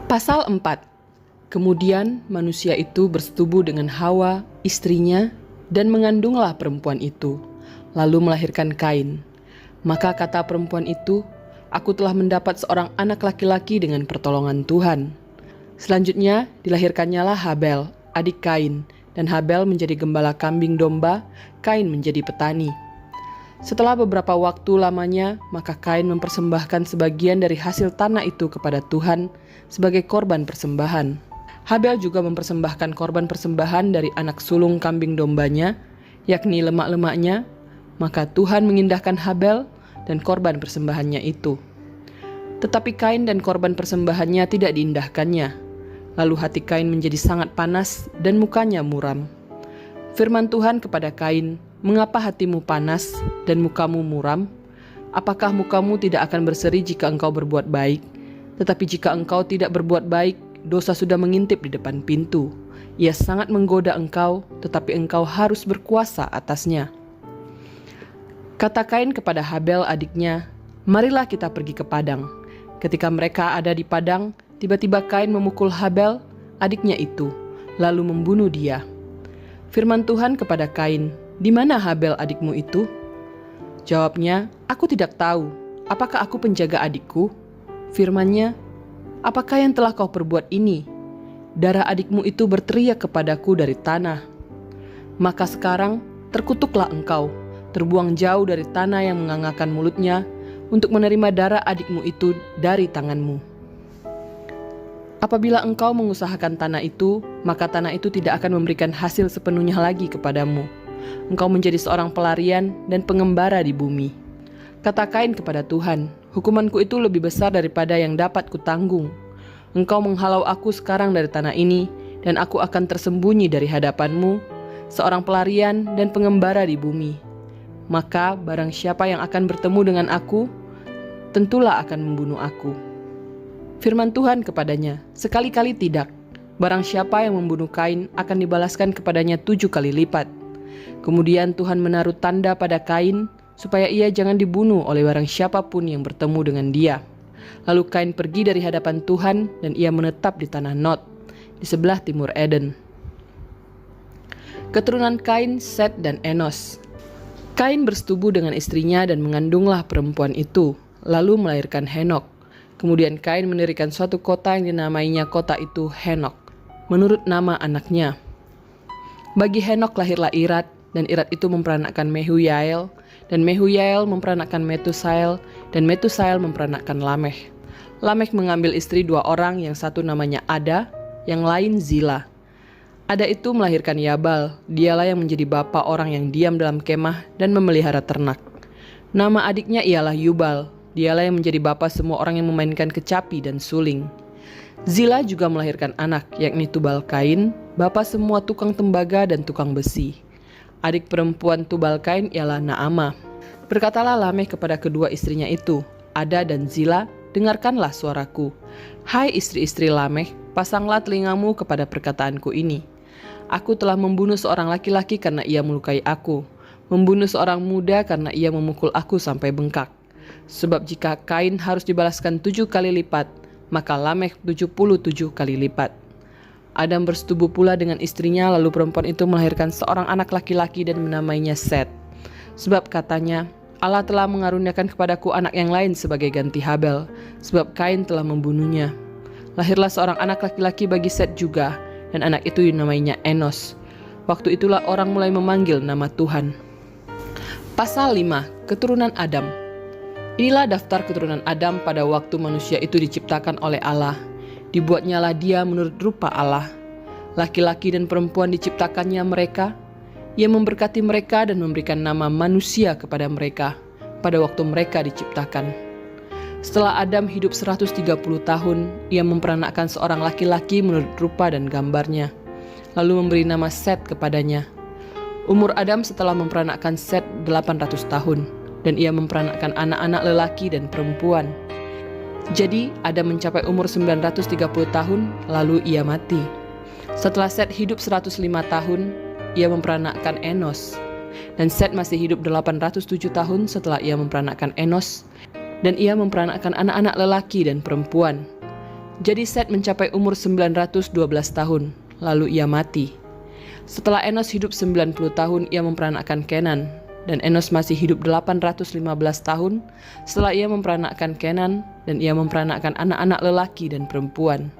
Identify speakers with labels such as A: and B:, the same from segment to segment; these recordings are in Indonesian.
A: Pasal 4. Kemudian manusia itu bersetubuh dengan Hawa, istrinya, dan mengandunglah perempuan itu, lalu melahirkan Kain. Maka kata perempuan itu, "Aku telah mendapat seorang anak laki-laki dengan pertolongan Tuhan." Selanjutnya dilahirkannyalah Habel, adik Kain, dan Habel menjadi gembala kambing domba, Kain menjadi petani. Setelah beberapa waktu lamanya, maka Kain mempersembahkan sebagian dari hasil tanah itu kepada Tuhan sebagai korban persembahan. Habel juga mempersembahkan korban persembahan dari anak sulung kambing dombanya, yakni lemak-lemaknya, maka Tuhan mengindahkan Habel dan korban persembahannya itu. Tetapi Kain dan korban persembahannya tidak diindahkannya. Lalu hati Kain menjadi sangat panas dan mukanya muram. Firman Tuhan kepada Kain, "Mengapa hatimu panas dan mukamu muram? Apakah mukamu tidak akan berseri jika engkau berbuat baik? Tetapi jika engkau tidak berbuat baik, dosa sudah mengintip di depan pintu. Ia sangat menggoda engkau, tetapi engkau harus berkuasa atasnya." Kata Kain kepada Habel adiknya, "Marilah kita pergi ke padang." Ketika mereka ada di padang, tiba-tiba Kain memukul Habel, adiknya itu, lalu membunuh dia. Firman Tuhan kepada Kain, "Di mana Habel adikmu itu?" Jawabnya, "Aku tidak tahu. Apakah aku penjaga adikku?" Firman-Nya, "Apakah yang telah kau perbuat ini? Darah adikmu itu berteriak kepadaku dari tanah. Maka sekarang terkutuklah engkau, terbuang jauh dari tanah yang mengangakkan mulutnya, untuk menerima darah adikmu itu dari tanganmu. Apabila engkau mengusahakan tanah itu, maka tanah itu tidak akan memberikan hasil sepenuhnya lagi kepadamu. Engkau menjadi seorang pelarian dan pengembara di bumi." Kata Kain kepada Tuhan, "Hukumanku itu lebih besar daripada yang dapat kutanggung. Engkau menghalau aku sekarang dari tanah ini, dan aku akan tersembunyi dari hadapanmu, seorang pelarian dan pengembara di bumi. Maka barang siapa yang akan bertemu dengan aku, tentulah akan membunuh aku." Firman Tuhan kepadanya, "Sekali-kali tidak. Barang siapa yang membunuh Kain akan dibalaskan kepadanya 7 kali lipat." Kemudian Tuhan menaruh tanda pada Kain, supaya ia jangan dibunuh oleh barang siapapun yang bertemu dengan dia. Lalu Kain pergi dari hadapan Tuhan, dan ia menetap di tanah Nod, di sebelah timur Eden. Keturunan Kain, Set, dan Enos. Kain bersetubuh dengan istrinya dan mengandunglah perempuan itu, lalu melahirkan Henok. Kemudian Kain mendirikan suatu kota yang dinamainya kota itu Henok, menurut nama anaknya. Bagi Henok lahirlah Irad, dan Irad itu memperanakkan Mehuyael, dan Mehuyael memperanakkan Metusael, dan Metusael memperanakkan Lamekh. Lamekh mengambil istri 2 orang, yang satu namanya Ada, yang lain Zila. Ada itu melahirkan Yabal, dialah yang menjadi bapa orang yang diam dalam kemah dan memelihara ternak. Nama adiknya ialah Yubal, dialah yang menjadi bapa semua orang yang memainkan kecapi dan suling. Zila juga melahirkan anak, yakni Tubal-Kain, bapa semua tukang tembaga dan tukang besi. Adik perempuan Tubal-Kain ialah Naamah. Berkatalah Lamekh kepada kedua istrinya itu, Ada dan Zila, "Dengarkanlah suaraku. Hai istri-istri Lamekh, pasanglah telingamu kepada perkataanku ini. Aku telah membunuh seorang laki-laki karena ia melukai aku, membunuh seorang muda karena ia memukul aku sampai bengkak. Sebab jika Kain harus dibalaskan 7 kali lipat, maka Lamekh 77 kali lipat." Adam bersetubuh pula dengan istrinya, lalu perempuan itu melahirkan seorang anak laki-laki dan menamainya Set. Sebab katanya, "Allah telah mengaruniakan kepadaku anak yang lain sebagai ganti Habel, sebab Kain telah membunuhnya." Lahirlah seorang anak laki-laki bagi Set juga, dan anak itu dinamainya Enos. Waktu itulah orang mulai memanggil nama Tuhan. Pasal 5. Keturunan Adam. Inilah daftar keturunan Adam pada waktu manusia itu diciptakan oleh Allah. Dibuatnyalah dia menurut rupa Allah. Laki-laki dan perempuan diciptakannya mereka. Ia memberkati mereka dan memberikan nama manusia kepada mereka pada waktu mereka diciptakan. Setelah Adam hidup 130 tahun, ia memperanakkan seorang laki-laki menurut rupa dan gambarnya, lalu memberi nama Set kepadanya. Umur Adam setelah memperanakkan Set 800 tahun, dan ia memperanakkan anak-anak lelaki dan perempuan. Jadi Adam mencapai umur 930 tahun, lalu ia mati. Setelah Set hidup 105 tahun, ia memperanakkan Enos. Dan Set masih hidup 807 tahun setelah ia memperanakkan Enos, dan ia memperanakkan anak-anak lelaki dan perempuan. Jadi Set mencapai umur 912 tahun, lalu ia mati. Setelah Enos hidup 90 tahun, ia memperanakkan Kenan, dan Enos masih hidup 815 tahun setelah ia memperanakkan Kenan, dan ia memperanakkan anak-anak lelaki dan perempuan.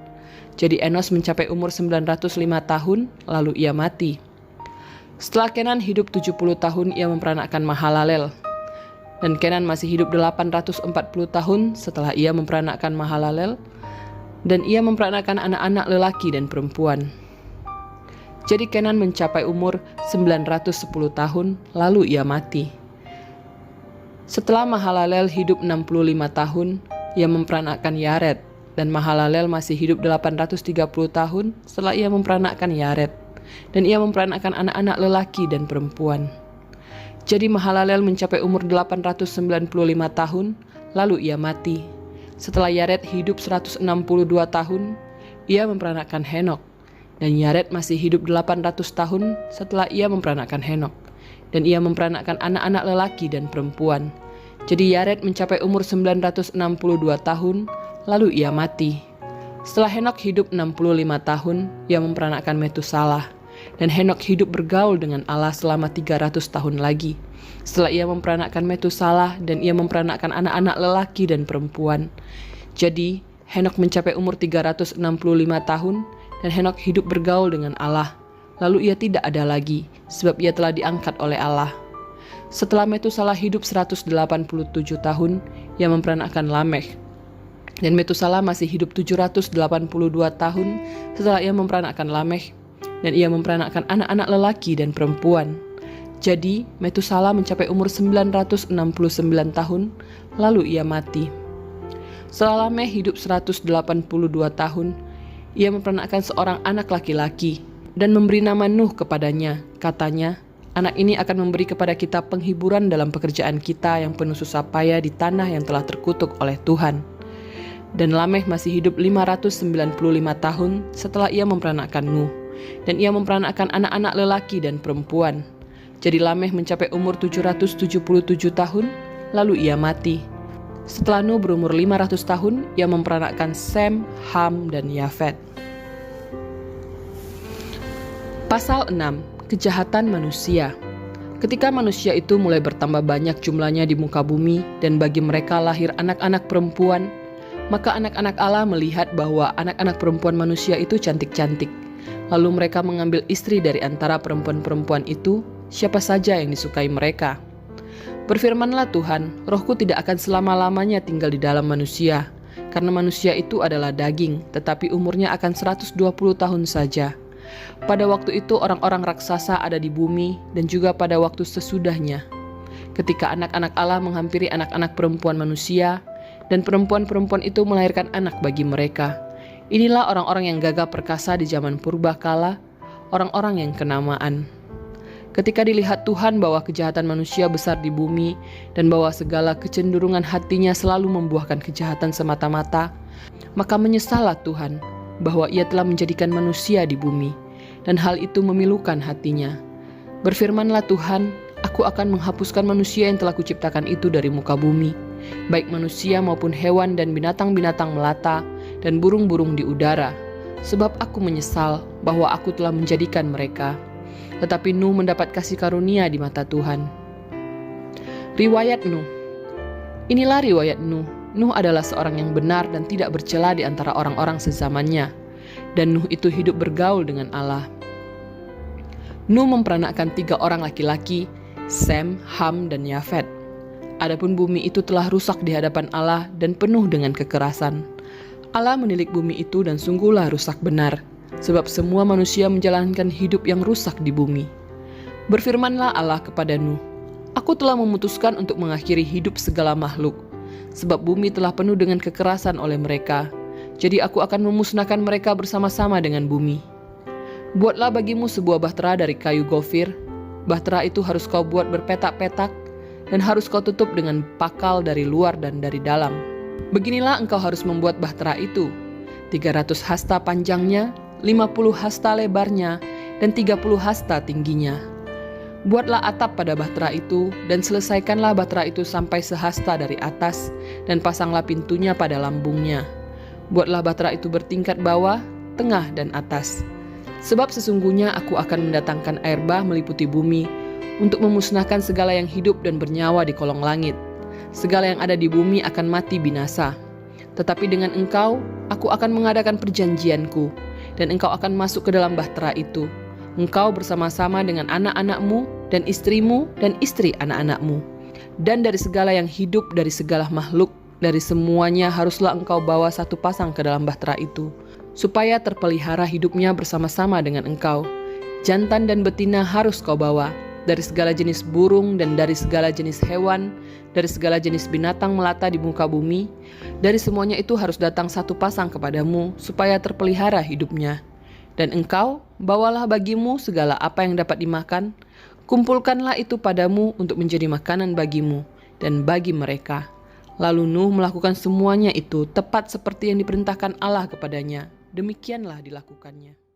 A: Jadi Enos mencapai umur 905 tahun, lalu ia mati. Setelah Kenan hidup 70 tahun, ia memperanakkan Mahalalel. Dan Kenan masih hidup 840 tahun setelah ia memperanakkan Mahalalel, dan ia memperanakkan anak-anak lelaki dan perempuan. Jadi Kenan mencapai umur 910 tahun, lalu ia mati. Setelah Mahalalel hidup 65 tahun, ia memperanakkan Yared, dan Mahalalel masih hidup 830 tahun setelah ia memperanakkan Yared, dan ia memperanakkan anak-anak lelaki dan perempuan. Jadi Mahalalel mencapai umur 895 tahun, lalu ia mati. Setelah Yared hidup 162 tahun, ia memperanakkan Henok, dan Yared masih hidup 800 tahun setelah ia memperanakkan Henok, dan ia memperanakkan anak-anak lelaki dan perempuan. Jadi Yared mencapai umur 962 tahun, lalu ia mati. Setelah Henok hidup 65 tahun, ia memperanakkan Metusalah, dan Henok hidup bergaul dengan Allah selama 300 tahun lagi. Setelah ia memperanakkan Metusalah, dan ia memperanakkan anak-anak lelaki dan perempuan. Jadi Henok mencapai umur 365 tahun, dan Henok hidup bergaul dengan Allah. Lalu ia tidak ada lagi, sebab ia telah diangkat oleh Allah. Setelah Metusalah hidup 187 tahun, ia memperanakkan Lamekh. Dan Metusalah masih hidup 782 tahun setelah ia memperanakkan Lamekh, dan ia memperanakkan anak-anak lelaki dan perempuan. Jadi Metusalah mencapai umur 969 tahun, lalu ia mati. Setelah Lamekh hidup 182 tahun, ia memperanakkan seorang anak laki-laki dan memberi nama Nuh kepadanya. Katanya, anak ini akan memberi kepada kita penghiburan dalam pekerjaan kita yang penuh susah payah di tanah yang telah terkutuk oleh Tuhan. Dan Lamekh masih hidup 595 tahun setelah ia memperanakkan Nuh, dan ia memperanakkan anak-anak lelaki dan perempuan. Jadi Lamekh mencapai umur 777 tahun, lalu ia mati. Setelah Nuh berumur 500 tahun, ia memperanakkan Sem, Ham, dan Yafet. Pasal 6. Kejahatan manusia. Ketika manusia itu mulai bertambah banyak jumlahnya di muka bumi, dan bagi mereka lahir anak-anak perempuan, maka anak-anak Allah melihat bahwa anak-anak perempuan manusia itu cantik-cantik. Lalu mereka mengambil istri dari antara perempuan-perempuan itu, siapa saja yang disukai mereka. Berfirmanlah Tuhan, rohku tidak akan selama-lamanya tinggal di dalam manusia, karena manusia itu adalah daging, tetapi umurnya akan 120 tahun saja. Pada waktu itu orang-orang raksasa ada di bumi, dan juga pada waktu sesudahnya. Ketika anak-anak Allah menghampiri anak-anak perempuan manusia, dan perempuan-perempuan itu melahirkan anak bagi mereka. Inilah orang-orang yang gagah perkasa di zaman purba kala, orang-orang yang kenamaan. Ketika dilihat Tuhan bahwa kejahatan manusia besar di bumi, dan bahwa segala kecenderungan hatinya selalu membuahkan kejahatan semata-mata, maka menyesallah Tuhan bahwa ia telah menjadikan manusia di bumi, dan hal itu memilukan hatinya. Berfirmanlah Tuhan, aku akan menghapuskan manusia yang telah kuciptakan itu dari muka bumi, baik manusia maupun hewan dan binatang-binatang melata, dan burung-burung di udara, sebab aku menyesal bahwa aku telah menjadikan mereka. Tetapi Nuh mendapat kasih karunia di mata Tuhan. Riwayat Nuh. Inilah riwayat Nuh. Nuh adalah seorang yang benar dan tidak bercela di antara orang-orang sezamannya. Dan Nuh itu hidup bergaul dengan Allah. Nuh memperanakkan 3 orang laki-laki, Sem, Ham, dan Yafet. Adapun bumi itu telah rusak di hadapan Allah dan penuh dengan kekerasan. Allah menilik bumi itu dan sungguhlah rusak benar, sebab semua manusia menjalankan hidup yang rusak di bumi. Berfirmanlah Allah kepada Nuh, aku telah memutuskan untuk mengakhiri hidup segala makhluk, sebab bumi telah penuh dengan kekerasan oleh mereka. Jadi aku akan memusnahkan mereka bersama-sama dengan bumi. Buatlah bagimu sebuah bahtera dari kayu gofir. Bahtera itu harus kau buat berpetak-petak, dan harus kau tutup dengan pakal dari luar dan dari dalam. Beginilah engkau harus membuat bahtera itu, 300 hasta panjangnya, 50 hasta lebarnya, dan 30 hasta tingginya. Buatlah atap pada bahtera itu, dan selesaikanlah bahtera itu sampai sehasta dari atas, dan pasanglah pintunya pada lambungnya. Buatlah bahtera itu bertingkat bawah, tengah, dan atas. Sebab sesungguhnya aku akan mendatangkan air bah meliputi bumi, untuk memusnahkan segala yang hidup dan bernyawa di kolong langit. Segala yang ada di bumi akan mati binasa. Tetapi dengan engkau, aku akan mengadakan perjanjianku, dan engkau akan masuk ke dalam bahtera itu. Engkau bersama-sama dengan anak-anakmu dan istrimu dan istri anak-anakmu. Dan dari segala yang hidup, dari segala makhluk, dari semuanya haruslah engkau bawa satu pasang ke dalam bahtera itu, supaya terpelihara hidupnya bersama-sama dengan engkau. Jantan dan betina harus kau bawa, dari segala jenis burung dan dari segala jenis hewan, dari segala jenis binatang melata di muka bumi. Dari semuanya itu harus datang satu pasang kepadamu, supaya terpelihara hidupnya. Dan engkau, bawalah bagimu segala apa yang dapat dimakan, kumpulkanlah itu padamu untuk menjadi makanan bagimu dan bagi mereka. Lalu Nuh melakukan semuanya itu tepat seperti yang diperintahkan Allah kepadanya. Demikianlah dilakukannya.